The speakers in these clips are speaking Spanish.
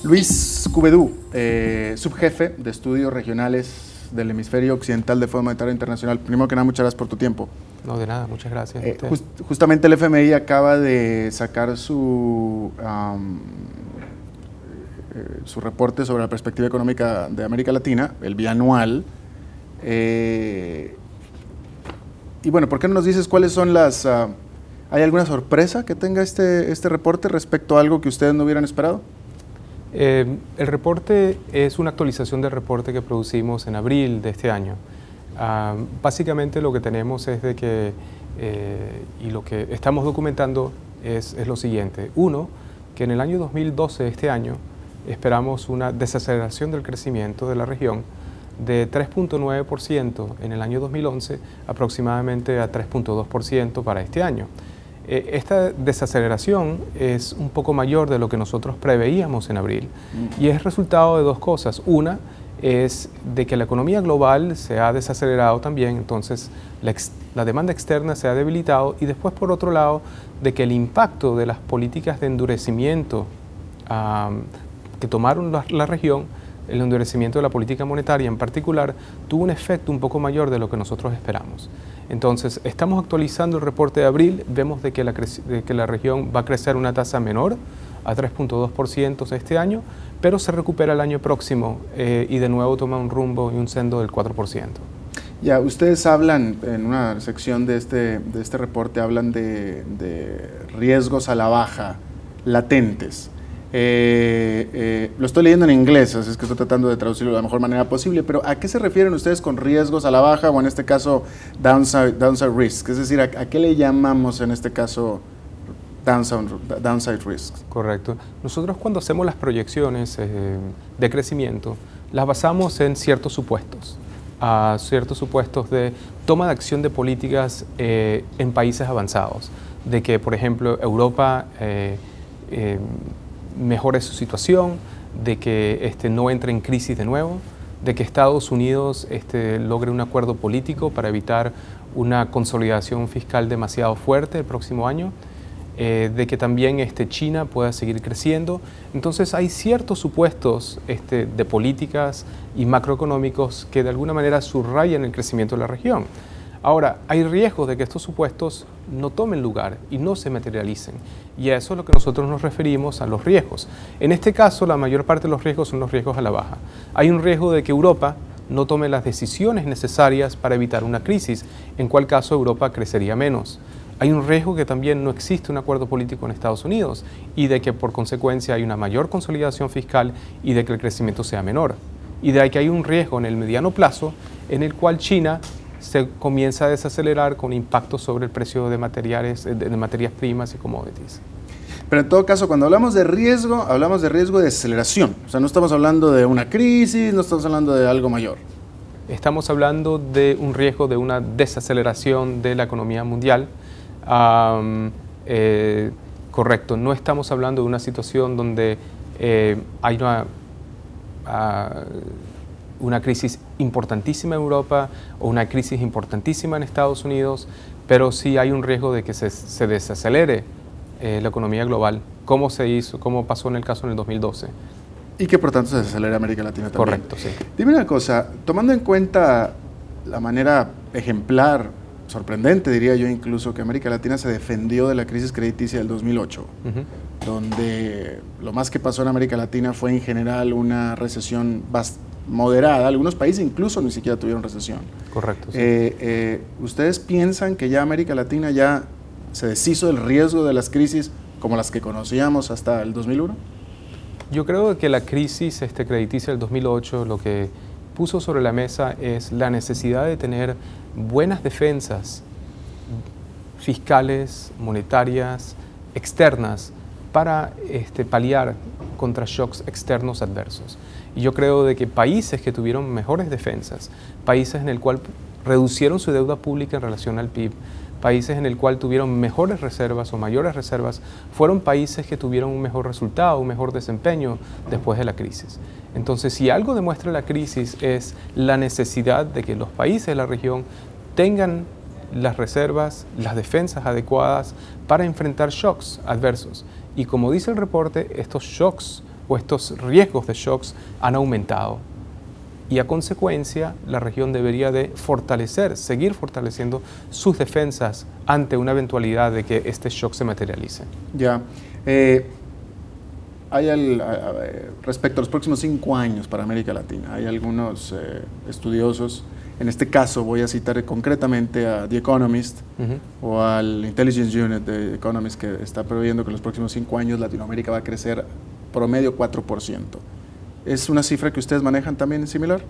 Luis Cuvedú, subjefe de estudios regionales del hemisferio occidental de Fondo Monetario Internacional. Primero que nada, muchas gracias por tu tiempo. No, de nada, muchas gracias. Justamente el FMI acaba de sacar su reporte sobre la perspectiva económica de América Latina, el bianual. Y bueno, ¿por qué no nos dices cuáles son las... ¿hay alguna sorpresa que tenga este reporte respecto a algo que ustedes no hubieran esperado? El reporte es una actualización del reporte que producimos en abril de este año. Básicamente lo que tenemos es de que, y lo que estamos documentando es lo siguiente. Uno, que en el año 2012, este año, esperamos una desaceleración del crecimiento de la región de 3.9% en el año 2011, aproximadamente a 3.2% para este año. Esta desaceleración es un poco mayor de lo que nosotros preveíamos en abril y es resultado de dos cosas. Una es de que la economía global se ha desacelerado también, entonces la demanda externa se ha debilitado, y después, por otro lado, de que el impacto de las políticas de endurecimiento que tomaron la región, el endurecimiento de la política monetaria en particular, tuvo un efecto un poco mayor de lo que nosotros esperamos. Entonces, estamos actualizando el reporte de abril, vemos de que la región va a crecer una tasa menor, a 3.2% este año, pero se recupera el año próximo y de nuevo toma un rumbo y un sendo del 4%. Ya, ustedes hablan, en una sección de este reporte, hablan de riesgos a la baja, latentes. Lo estoy leyendo en inglés, así es que estoy tratando de traducirlo de la mejor manera posible, pero ¿a qué se refieren ustedes con riesgos a la baja, o en este caso downside risk? Es decir, ¿a qué le llamamos en este caso downside risk? Correcto. Nosotros, cuando hacemos las proyecciones de crecimiento, las basamos en ciertos supuestos de toma de acción de políticas en países avanzados, de que, por ejemplo, Europa mejore su situación, de que no entre en crisis de nuevo, de que Estados Unidos logre un acuerdo político para evitar una consolidación fiscal demasiado fuerte el próximo año, de que también China pueda seguir creciendo. Entonces hay ciertos supuestos de políticas y macroeconómicos que de alguna manera subrayan el crecimiento de la región. Ahora, hay riesgos de que estos supuestos no tomen lugar y no se materialicen, y a eso es lo que nosotros nos referimos a los riesgos. En este caso, la mayor parte de los riesgos son los riesgos a la baja. Hay un riesgo de que Europa no tome las decisiones necesarias para evitar una crisis, en cual caso Europa crecería menos. Hay un riesgo que también no existe un acuerdo político en Estados Unidos y de que por consecuencia hay una mayor consolidación fiscal y de que el crecimiento sea menor. Y de que hay un riesgo en el mediano plazo en el cual China se comienza a desacelerar con impactos sobre el precio de materias primas y commodities. Pero en todo caso, cuando hablamos de riesgo de aceleración. O sea, no estamos hablando de una crisis, no estamos hablando de algo mayor. Estamos hablando de un riesgo de una desaceleración de la economía mundial. Correcto, no estamos hablando de una situación donde hay una crisis importantísima en Europa o una crisis importantísima en Estados Unidos, pero sí hay un riesgo de que se desacelere la economía global, como pasó en el caso en el 2012. Y que por tanto se desacelere América Latina también. Correcto, sí. Dime una cosa, tomando en cuenta la manera ejemplar, sorprendente diría yo incluso, que América Latina se defendió de la crisis crediticia del 2008, donde lo más que pasó en América Latina fue en general una recesión moderada. Algunos países incluso ni siquiera tuvieron recesión. Correcto, sí. ¿Ustedes piensan que ya América Latina ya se deshizo del riesgo de las crisis como las que conocíamos hasta el 2001? Yo creo que la crisis crediticia del 2008 lo que puso sobre la mesa es la necesidad de tener buenas defensas fiscales, monetarias, externas, para paliar contra shocks externos adversos. Y yo creo de que países que tuvieron mejores defensas, países en el cual reducieron su deuda pública en relación al PIB, países en el cual tuvieron mejores reservas o mayores reservas, fueron países que tuvieron un mejor resultado, un mejor desempeño después de la crisis. Entonces, si algo demuestra la crisis es la necesidad de que los países de la región tengan las reservas, las defensas adecuadas para enfrentar shocks adversos. Y como dice el reporte, estos shocks o estos riesgos de shocks han aumentado. Y a consecuencia, la región debería de seguir fortaleciendo sus defensas ante una eventualidad de que este shock se materialice. Ya. Respecto a los próximos 5 años para América Latina, hay algunos estudiosos, en este caso voy a citar concretamente a The Economist o al Intelligence Unit de Economist, que está previendo que en los próximos 5 años Latinoamérica va a crecer promedio 4%. ¿Es una cifra que ustedes manejan también similar?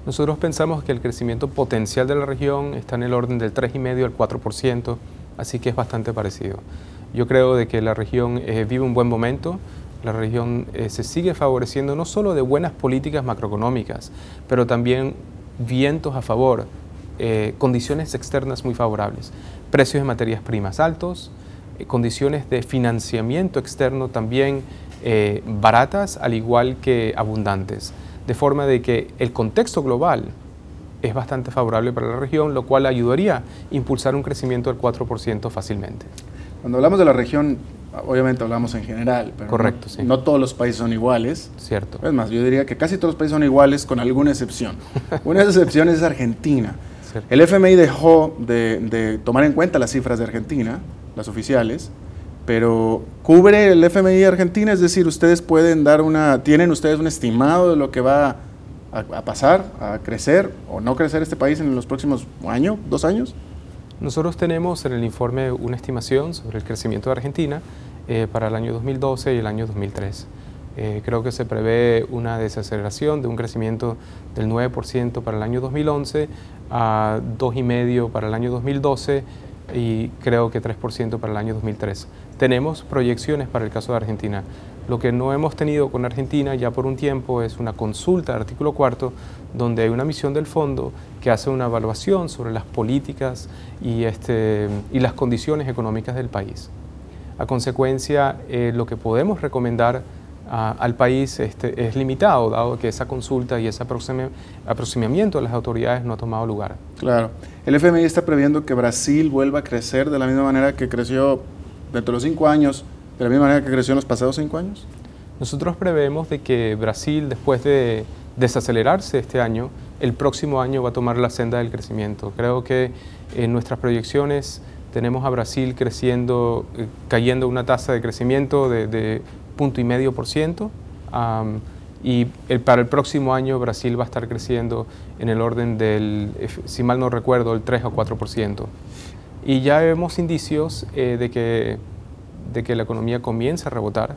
Nosotros pensamos que el crecimiento potencial de la región está en el orden del 3,5 al 4%, así que es bastante parecido. Yo creo de que la región vive un buen momento. La región se sigue favoreciendo no solo de buenas políticas macroeconómicas, pero también vientos a favor, condiciones externas muy favorables, precios de materias primas altos, condiciones de financiamiento externo también baratas, al igual que abundantes, de forma de que el contexto global es bastante favorable para la región, lo cual ayudaría a impulsar un crecimiento del 4% fácilmente. Cuando hablamos de la región, obviamente hablamos en general, pero correcto, no, sí. No todos los países son iguales. Cierto. Es más, yo diría que casi todos los países son iguales con alguna excepción. Una de esas excepciones es Argentina. Cierto. El FMI dejó de tomar en cuenta las cifras de Argentina, las oficiales, pero ¿cubre el FMI de Argentina? Es decir, ustedes pueden dar ¿tienen ustedes un estimado de lo que va a pasar, a crecer o no crecer este país en los próximos año, 2 años? Nosotros tenemos en el informe una estimación sobre el crecimiento de Argentina para el año 2012 y el año 2003. Creo que se prevé una desaceleración de un crecimiento del 9% para el año 2011 a 2,5% para el año 2012 y creo que 3% para el año 2003. Tenemos proyecciones para el caso de Argentina. Lo que no hemos tenido con Argentina ya por un tiempo es una consulta de artículo 4, donde hay una misión del fondo que hace una evaluación sobre las políticas y las condiciones económicas del país. A consecuencia, lo que podemos recomendar al país es limitado, dado que esa consulta y ese aproximamiento de las autoridades no ha tomado lugar. Claro. El FMI está previendo que Brasil vuelva a crecer de la misma manera que creció dentro de los 5 años, de la misma manera que creció en los pasados 5 años. Nosotros prevemos de que Brasil, después de desacelerarse este año, el próximo año va a tomar la senda del crecimiento. Creo que en nuestras proyecciones tenemos a Brasil creciendo, cayendo una tasa de crecimiento de 0,5%, y para el próximo año Brasil va a estar creciendo en el orden del, si mal no recuerdo, el 3 o 4%. Y ya vemos indicios de que la economía comienza a rebotar,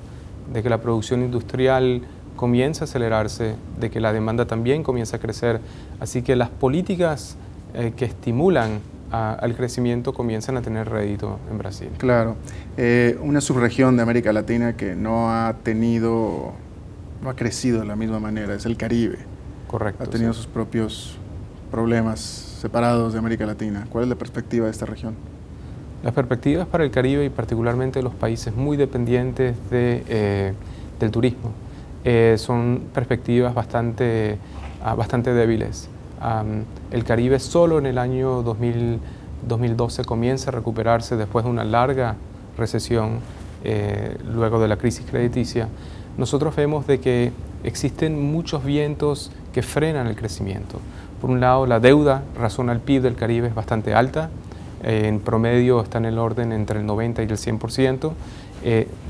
de que la producción industrial comienza a acelerarse, de que la demanda también comienza a crecer. Así que las políticas que estimulan al crecimiento comienzan a tener rédito en Brasil. Claro. Una subregión de América Latina que no ha crecido de la misma manera es el Caribe. Correcto. Ha tenido sus propios problemas separados de América Latina. ¿Cuál es la perspectiva de esta región? Las perspectivas para el Caribe y particularmente los países muy dependientes del turismo son perspectivas bastante débiles. El Caribe solo en el año 2012 comienza a recuperarse después de una larga recesión luego de la crisis crediticia. Nosotros vemos de que existen muchos vientos que frenan el crecimiento. Por un lado, la deuda razón al PIB del Caribe es bastante alta. En promedio está en el orden entre el 90 y el 100%.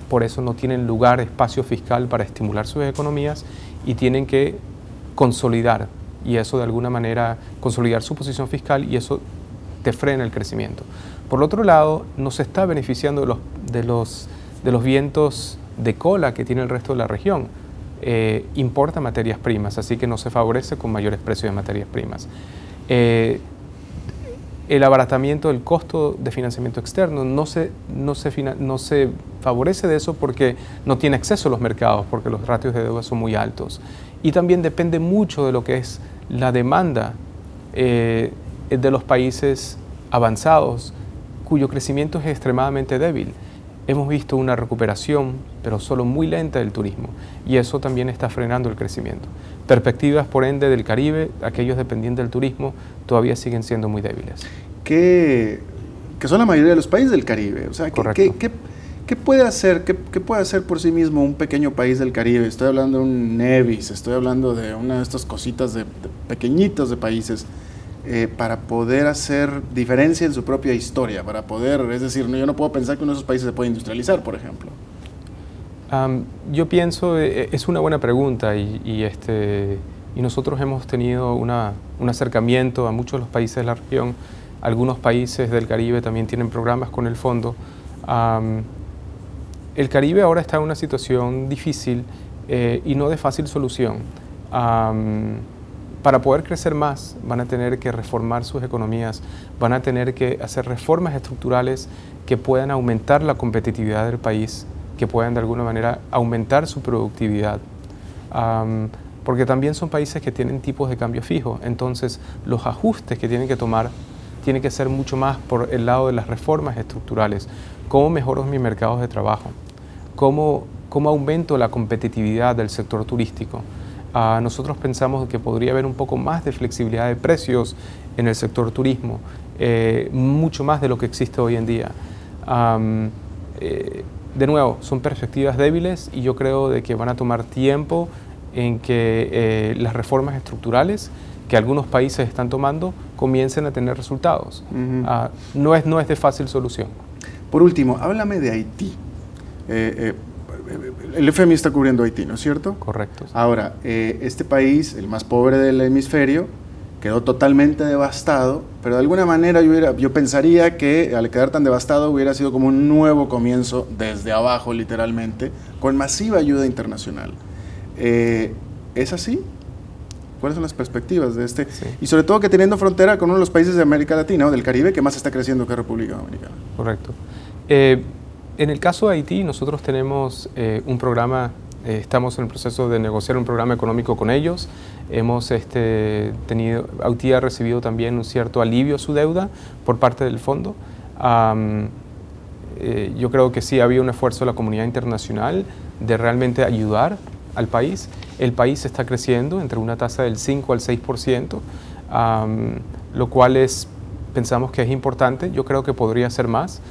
Por eso no tienen lugar espacio fiscal para estimular sus economías y tienen que consolidar, y eso de alguna manera, consolidar su posición fiscal, y eso te frena el crecimiento. Por otro lado, no se está beneficiando de los vientos de cola que tiene el resto de la región. Importa materias primas, así que no se favorece con mayores precios de materias primas. El abaratamiento del costo de financiamiento externo no se favorece de eso porque no tiene acceso a los mercados, porque los ratios de deuda son muy altos. Y también depende mucho de lo que es la demanda de los países avanzados, cuyo crecimiento es extremadamente débil. Hemos visto una recuperación, pero solo muy lenta del turismo, y eso también está frenando el crecimiento. Perspectivas, por ende, del Caribe, aquellos dependientes del turismo, todavía siguen siendo muy débiles. Que son la mayoría de los países del Caribe. O sea, ¿qué ¿Qué puede hacer, qué puede hacer por sí mismo un pequeño país del Caribe? Estoy hablando de un Nevis, estoy hablando de una de estas cositas de pequeñitos de países, para poder hacer diferencia en su propia historia, para poder, es decir, yo no puedo pensar que uno de esos países se puede industrializar, por ejemplo. Yo pienso, es una buena pregunta y nosotros hemos tenido un acercamiento a muchos de los países de la región. Algunos países del Caribe también tienen programas con el fondo. El Caribe ahora está en una situación difícil y no de fácil solución. Para poder crecer más van a tener que reformar sus economías, van a tener que hacer reformas estructurales que puedan aumentar la competitividad del país, que puedan de alguna manera aumentar su productividad. Porque también son países que tienen tipos de cambio fijo, entonces los ajustes que tienen que tomar tienen que ser mucho más por el lado de las reformas estructurales. ¿Cómo mejoro mis mercados de trabajo? ¿Cómo aumento la competitividad del sector turístico? Nosotros pensamos que podría haber un poco más de flexibilidad de precios en el sector turismo, mucho más de lo que existe hoy en día. De nuevo, son perspectivas débiles y yo creo de que van a tomar tiempo en que las reformas estructurales que algunos países están tomando comiencen a tener resultados. No es de fácil solución. Por último, háblame de Haití. El FMI está cubriendo Haití, ¿no es cierto? Correcto. Sí. Ahora, este país, el más pobre del hemisferio, quedó totalmente devastado, pero de alguna manera yo pensaría que al quedar tan devastado hubiera sido como un nuevo comienzo desde abajo, literalmente, con masiva ayuda internacional. ¿Es así? ¿Cuáles son las perspectivas de este? Sí. Y sobre todo que teniendo frontera con uno de los países de América Latina o del Caribe que más está creciendo que República Dominicana. Correcto. En el caso de Haití, nosotros tenemos un programa, estamos en el proceso de negociar un programa económico con ellos. Haití ha recibido también un cierto alivio a su deuda por parte del fondo. Yo creo que sí había un esfuerzo de la comunidad internacional de realmente ayudar al país. El país está creciendo entre una tasa del 5 al 6%, lo cual pensamos que es importante. Yo creo que podría ser más.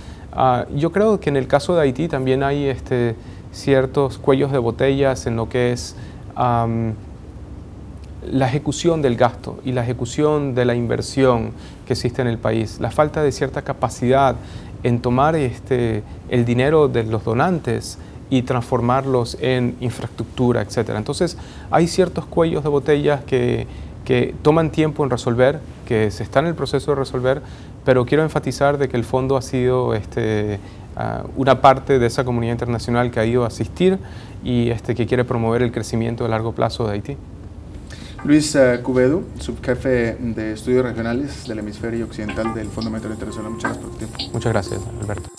Yo creo que en el caso de Haití también hay ciertos cuellos de botellas en lo que es la ejecución del gasto y la ejecución de la inversión que existe en el país, la falta de cierta capacidad en tomar el dinero de los donantes y transformarlos en infraestructura, etc. Entonces hay ciertos cuellos de botellas que toman tiempo en resolver, que se está en el proceso de resolver, pero quiero enfatizar de que el fondo ha sido una parte de esa comunidad internacional que ha ido a asistir y que quiere promover el crecimiento a largo plazo de Haití. Luis Cubedo, subjefe de estudios regionales del hemisferio occidental del Fondo Monetario Internacional. Muchas gracias por tu tiempo. Muchas gracias, Alberto.